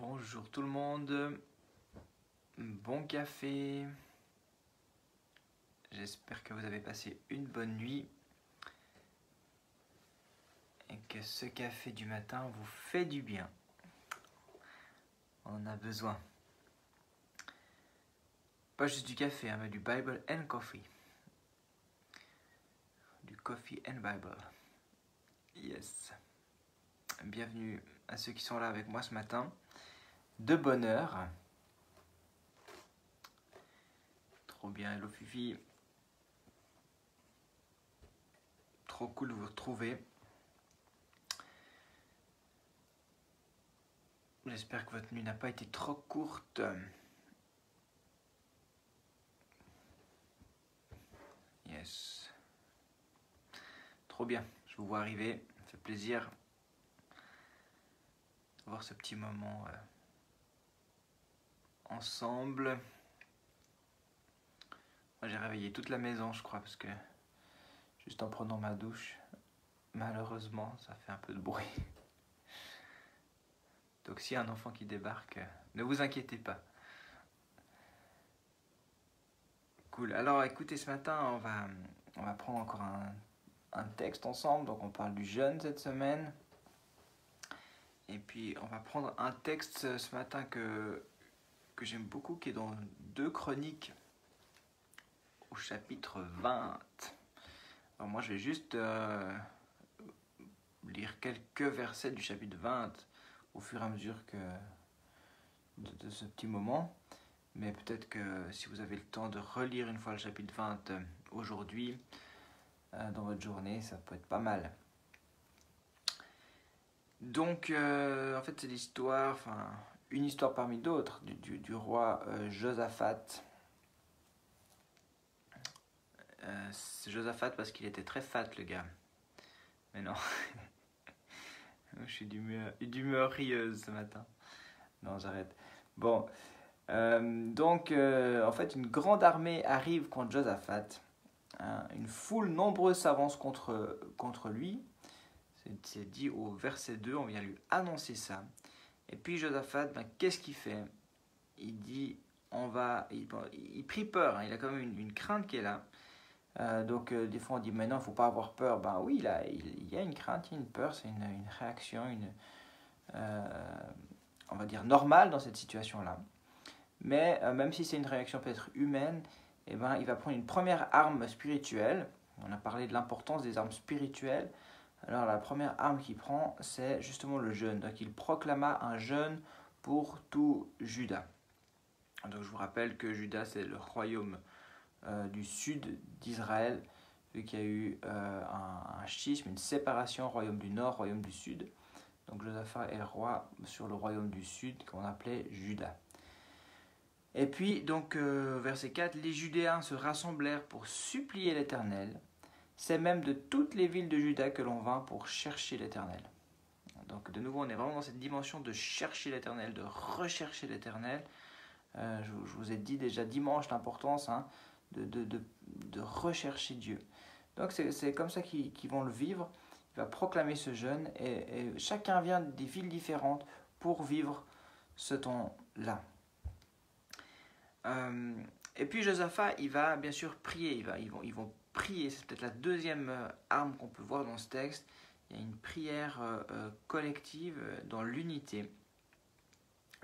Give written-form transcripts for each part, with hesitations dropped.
Bonjour tout le monde, bon café, j'espère que vous avez passé une bonne nuit et que ce café du matin vous fait du bien, on en a besoin. Pas juste du café, mais du Bible and Coffee, du Coffee and Bible, yes. Bienvenue à ceux qui sont là avec moi ce matin, de bonne heure. Trop bien, hello Fifi. Trop cool de vous retrouver. J'espère que votre nuit n'a pas été trop courte. Yes. Trop bien, je vous vois arriver, ça fait plaisir de voir ce petit moment ensemble. Moi j'ai réveillé toute la maison je crois parce que juste en prenant ma douche, malheureusement ça fait un peu de bruit. Donc s'il y a un enfant qui débarque, ne vous inquiétez pas. Cool, alors écoutez, ce matin on va prendre encore un texte ensemble, donc on parle du jeûne cette semaine. Et puis on va prendre un texte ce matin que j'aime beaucoup, qui est dans 2 Chroniques au chapitre 20. Alors moi je vais juste lire quelques versets du chapitre 20 au fur et à mesure de ce petit moment. Mais peut-être que si vous avez le temps de relire une fois le chapitre 20 aujourd'hui, dans votre journée, ça peut être pas mal. Donc, en fait, c'est l'histoire, une histoire parmi d'autres, du roi Josaphat. C'est Josaphat parce qu'il était très fat, le gars. Mais non, je suis d'humeur rieuse ce matin. Non, j'arrête. Bon, en fait, une grande armée arrive contre Josaphat. Une foule nombreuse s'avance contre lui. C'est dit au verset 2, on vient lui annoncer ça. Et puis Josaphat, qu'est-ce qu'il fait? Il dit, il prit peur, hein, il a quand même une crainte qui est là. Des fois on dit, mais non, il ne faut pas avoir peur. Ben oui, il y a une crainte, il y a une peur, c'est une réaction, on va dire normale dans cette situation-là. Mais même si c'est une réaction peut-être humaine, il va prendre une première arme spirituelle. On a parlé de l'importance des armes spirituelles. Alors la première arme qu'il prend, c'est justement le jeûne. Donc il proclama un jeûne pour tout Juda. Donc je vous rappelle que Juda, c'est le royaume du sud d'Israël, vu qu'il y a eu un schisme, une séparation, royaume du nord, royaume du sud. Donc Josaphat est le roi sur le royaume du sud, qu'on appelait Juda. Et puis, donc, verset 4, les Judéens se rassemblèrent pour supplier l'Éternel. C'est même de toutes les villes de Juda que l'on vint pour chercher l'Éternel. Donc, de nouveau, on est vraiment dans cette dimension de chercher l'Éternel, de rechercher l'Éternel. Je vous ai dit déjà dimanche l'importance de rechercher Dieu. Donc, c'est comme ça qu'ils vont le vivre. Il va proclamer ce jeûne et chacun vient des villes différentes pour vivre ce temps-là. Et puis Josaphat, il va bien sûr prier, ils vont prier, c'est peut-être la deuxième arme qu'on peut voir dans ce texte. Il y a une prière collective dans l'unité.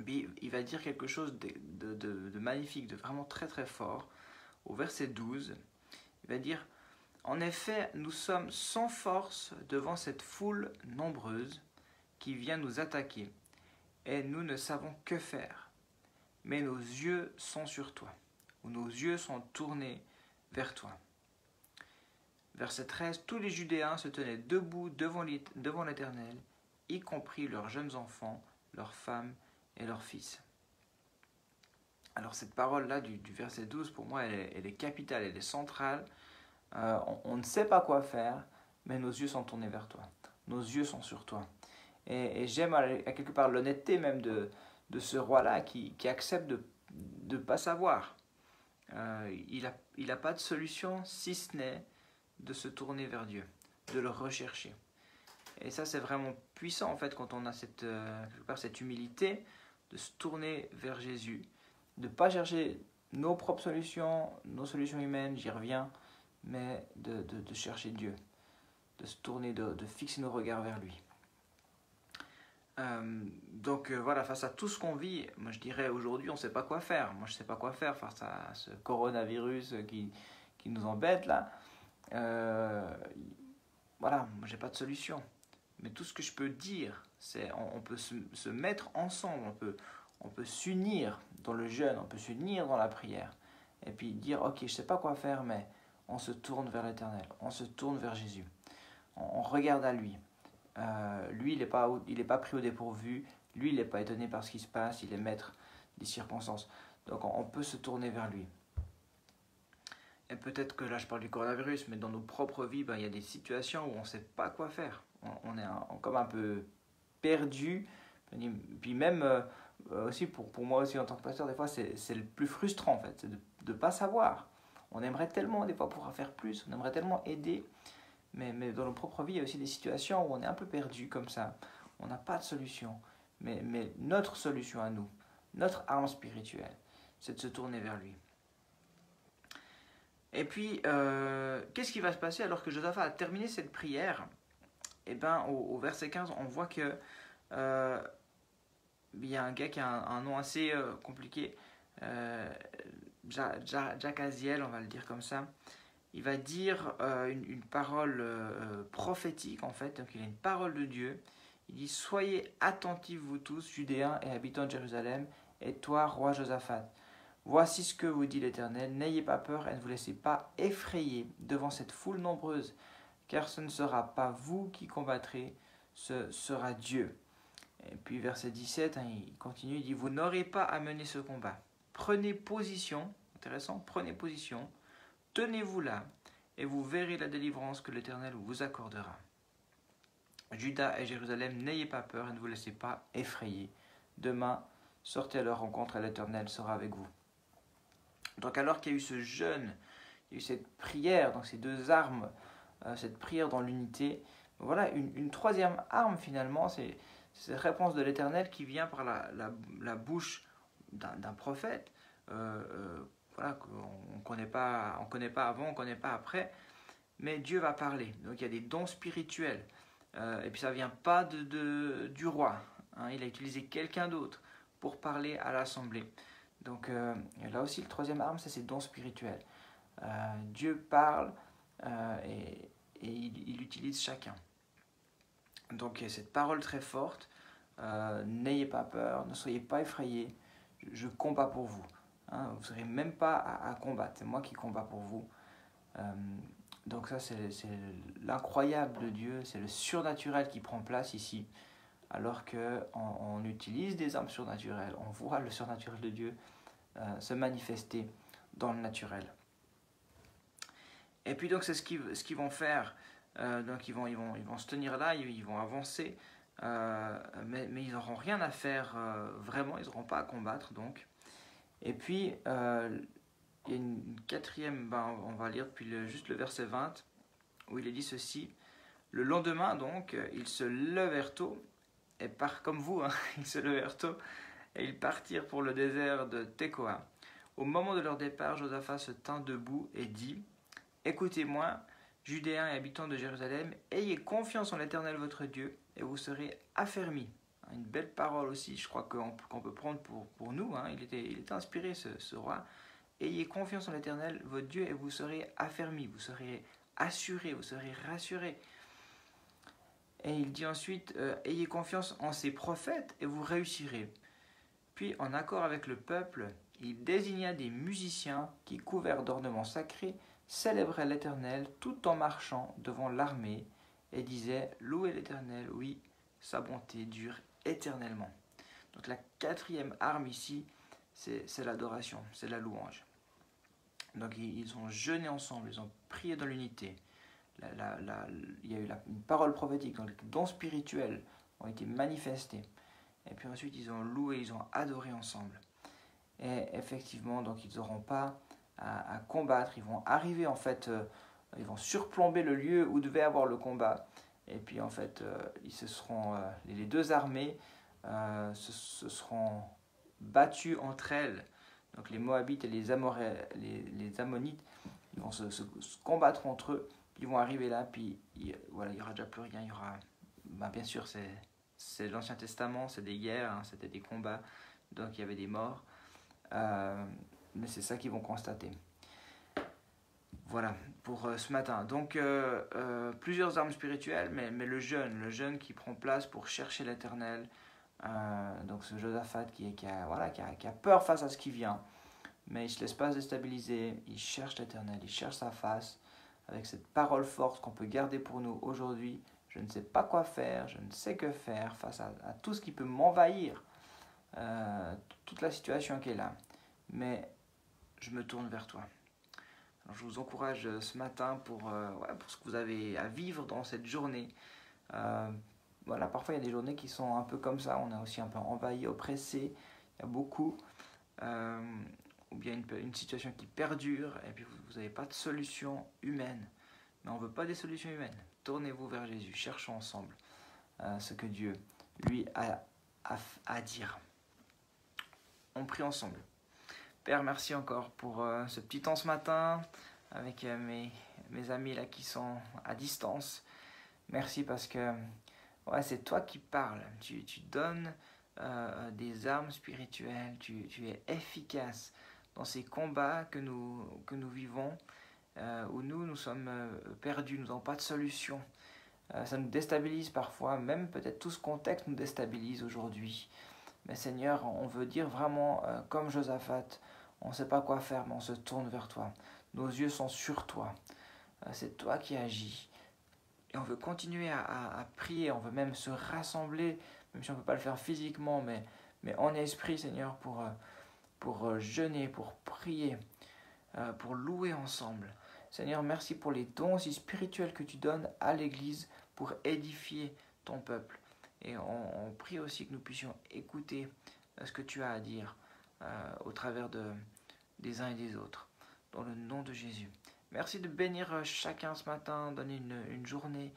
Il va dire quelque chose de magnifique, de vraiment très très fort. Au verset 12, il va dire « En effet, nous sommes sans force devant cette foule nombreuse qui vient nous attaquer, et nous ne savons que faire. Mais nos yeux sont sur toi, ou nos yeux sont tournés vers toi. » Verset 13, tous les Judéens se tenaient debout devant l'Éternel, y compris leurs jeunes enfants, leurs femmes et leurs fils. Alors cette parole-là du verset 12, pour moi, elle est capitale, elle est centrale. On ne sait pas quoi faire, mais nos yeux sont tournés vers toi. Nos yeux sont sur toi. Et j'aime à quelque part l'honnêteté même de ce roi-là qui accepte de ne pas savoir. Il n'a pas de solution si ce n'est de se tourner vers Dieu, de le rechercher. Et ça, c'est vraiment puissant en fait quand on a cette humilité de se tourner vers Jésus, de ne pas chercher nos propres solutions, nos solutions humaines, j'y reviens, mais de chercher Dieu, de se tourner, de fixer nos regards vers lui. Donc voilà, face à tout ce qu'on vit, moi je dirais aujourd'hui on ne sait pas quoi faire. Moi je ne sais pas quoi faire face à ce coronavirus qui nous embête là. Voilà, moi j'ai pas de solution. Mais tout ce que je peux dire, c'est on peut se mettre ensemble, on peut s'unir dans le jeûne, on peut s'unir dans la prière. Et puis dire, ok, je ne sais pas quoi faire, mais on se tourne vers l'Éternel, on se tourne vers Jésus. On regarde à lui. Lui, il n'est pas pris au dépourvu. Lui, il n'est pas étonné par ce qui se passe. Il est maître des circonstances. Donc, on peut se tourner vers lui. Et peut-être que là, je parle du coronavirus, mais dans nos propres vies, il y a des situations où on ne sait pas quoi faire. On est comme un peu perdu. Puis même, aussi pour moi aussi en tant que pasteur, des fois, c'est le plus frustrant, en fait. C'est de ne pas savoir. On aimerait tellement, des fois, pouvoir faire plus. On aimerait tellement aider. Mais dans nos propres vies, il y a aussi des situations où on est un peu perdu comme ça. On n'a pas de solution. Mais notre solution à nous, notre arme spirituelle, c'est de se tourner vers lui. Et puis, qu'est-ce qui va se passer alors que Josaphat a terminé cette prière? Eh bien, au verset 15, on voit que il y a un gars qui a un nom assez compliqué, Jacaziel, on va le dire comme ça. Il va dire une parole prophétique en fait, donc il a une parole de Dieu. Il dit « Soyez attentifs vous tous, Judéens et habitants de Jérusalem, et toi, roi Josaphat. Voici ce que vous dit l'Éternel, n'ayez pas peur et ne vous laissez pas effrayer devant cette foule nombreuse, car ce ne sera pas vous qui combattrez, ce sera Dieu. » Et puis verset 17, il continue, il dit « Vous n'aurez pas à mener ce combat. Prenez position, intéressant, prenez position, tenez-vous là, et vous verrez la délivrance que l'Éternel vous accordera. Juda et Jérusalem, n'ayez pas peur et ne vous laissez pas effrayer. Demain, sortez à leur rencontre et l'Éternel sera avec vous. » Donc alors qu'il y a eu ce jeûne, il y a eu cette prière, donc ces deux armes, cette prière dans l'unité, voilà une troisième arme finalement, c'est cette réponse de l'Éternel qui vient par la bouche d'un prophète, voilà, qu'on ne connaît pas avant, on ne connaît pas après, mais Dieu va parler. Donc il y a des dons spirituels, et puis ça ne vient pas du roi, hein, il a utilisé quelqu'un d'autre pour parler à l'assemblée. Donc là aussi, le troisième arme, c'est ces dons spirituels. Dieu parle et il utilise chacun. Donc il y a cette parole très forte, n'ayez pas peur, ne soyez pas effrayés, je combats pour vous. Hein, vous ne serez même pas à combattre, c'est moi qui combats pour vous. Donc ça, c'est l'incroyable de Dieu, c'est le surnaturel qui prend place ici. Alors qu'on utilise des armes surnaturelles, on voit le surnaturel de Dieu se manifester dans le naturel. Et puis donc c'est ce qu'ils vont faire. Donc ils vont se tenir là, ils vont avancer, mais ils n'auront rien à faire vraiment, ils n'auront pas à combattre donc. Et puis il y a une quatrième, on va lire depuis juste le verset 20, où il est dit ceci. Le lendemain donc, ils se levèrent tôt, et comme vous, hein, ils se levèrent tôt, et ils partirent pour le désert de Tekoa. Au moment de leur départ, Josaphat se tint debout et dit « Écoutez-moi, Judéens et habitants de Jérusalem, ayez confiance en l'Éternel votre Dieu, et vous serez affermis. » Une belle parole aussi, je crois qu'on peut prendre pour nous. Hein. Il était inspiré, ce roi. « Ayez confiance en l'Éternel votre Dieu, et vous serez affermis, vous serez assurés, vous serez rassurés. » Et il dit ensuite, ayez confiance en ses prophètes et vous réussirez. Puis, en accord avec le peuple, il désigna des musiciens qui, couverts d'ornements sacrés, célébraient l'Éternel tout en marchant devant l'armée et disaient, louez l'Éternel, oui, sa bonté dure éternellement. Donc la quatrième arme ici, c'est l'adoration, c'est la louange. Donc ils ont jeûné ensemble, ils ont prié dans l'unité. Il y a eu une parole prophétique, donc les dons spirituels ont été manifestés. Et puis ensuite, ils ont loué, ils ont adoré ensemble. Et effectivement, donc ils n'auront pas à combattre, ils vont arriver en fait, ils vont surplomber le lieu où devait avoir le combat. Et puis en fait, les deux armées se seront battues entre elles. Donc les Moabites et les Ammonites, ils vont se combattre entre eux. Ils vont arriver là, puis voilà, il n'y aura déjà plus rien. Il y aura, bien sûr, c'est l'Ancien Testament, c'est des guerres, hein, c'était des combats, donc il y avait des morts. Mais c'est ça qu'ils vont constater. Voilà pour ce matin. Donc plusieurs armes spirituelles, mais le jeûne qui prend place pour chercher l'Éternel. Donc ce Josaphat qui a peur face à ce qui vient, mais il ne se laisse pas déstabiliser, il cherche l'Éternel, il cherche sa face, avec cette parole forte qu'on peut garder pour nous aujourd'hui. Je ne sais pas quoi faire, je ne sais que faire face à tout ce qui peut m'envahir, toute la situation qui est là. Mais je me tourne vers toi. Alors, je vous encourage ce matin pour ce que vous avez à vivre dans cette journée. Voilà, parfois il y a des journées qui sont un peu comme ça, on est aussi un peu envahi, oppressé, il y a beaucoup. Ou bien une situation qui perdure et puis vous n'avez pas de solution humaine. Mais on ne veut pas des solutions humaines. Tournez-vous vers Jésus, cherchons ensemble ce que Dieu lui a à dire. On prie ensemble. Père, merci encore pour ce petit temps ce matin avec mes amis là qui sont à distance. Merci parce que c'est toi qui parles. Tu donnes des armes spirituelles. Tu es efficace dans ces combats que nous vivons, où nous sommes perdus, nous n'avons pas de solution. Ça nous déstabilise parfois, même peut-être tout ce contexte nous déstabilise aujourd'hui. Mais Seigneur, on veut dire vraiment comme Josaphat, on ne sait pas quoi faire, mais on se tourne vers toi. Nos yeux sont sur toi. C'est toi qui agis. Et on veut continuer à prier, on veut même se rassembler, même si on ne peut pas le faire physiquement, mais en esprit, Seigneur, pour jeûner, pour prier, pour louer ensemble. Seigneur, merci pour les dons aussi spirituels que tu donnes à l'Église pour édifier ton peuple. Et on prie aussi que nous puissions écouter ce que tu as à dire au travers des uns et des autres. Dans le nom de Jésus. Merci de bénir chacun ce matin, donner une journée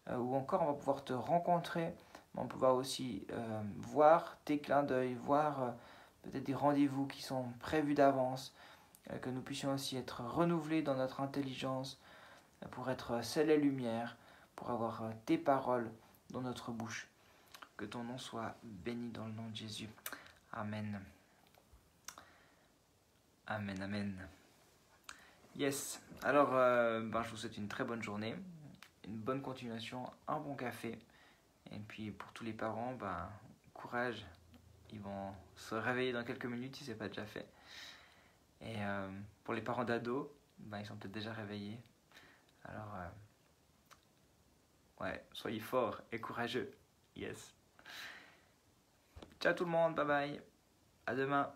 où encore on va pouvoir te rencontrer, mais on pourra aussi voir tes clins d'œil, voir peut-être des rendez-vous qui sont prévus d'avance, que nous puissions aussi être renouvelés dans notre intelligence pour être sel et lumière, pour avoir tes paroles dans notre bouche. Que ton nom soit béni dans le nom de Jésus. Amen. Amen, amen. Yes, alors je vous souhaite une très bonne journée, une bonne continuation, un bon café. Et puis pour tous les parents, courage, ils vont se réveiller dans quelques minutes si ce n'est pas déjà fait. Et pour les parents d'ados, ils sont peut-être déjà réveillés. Alors, soyez forts et courageux. Yes. Ciao tout le monde, bye bye. À demain.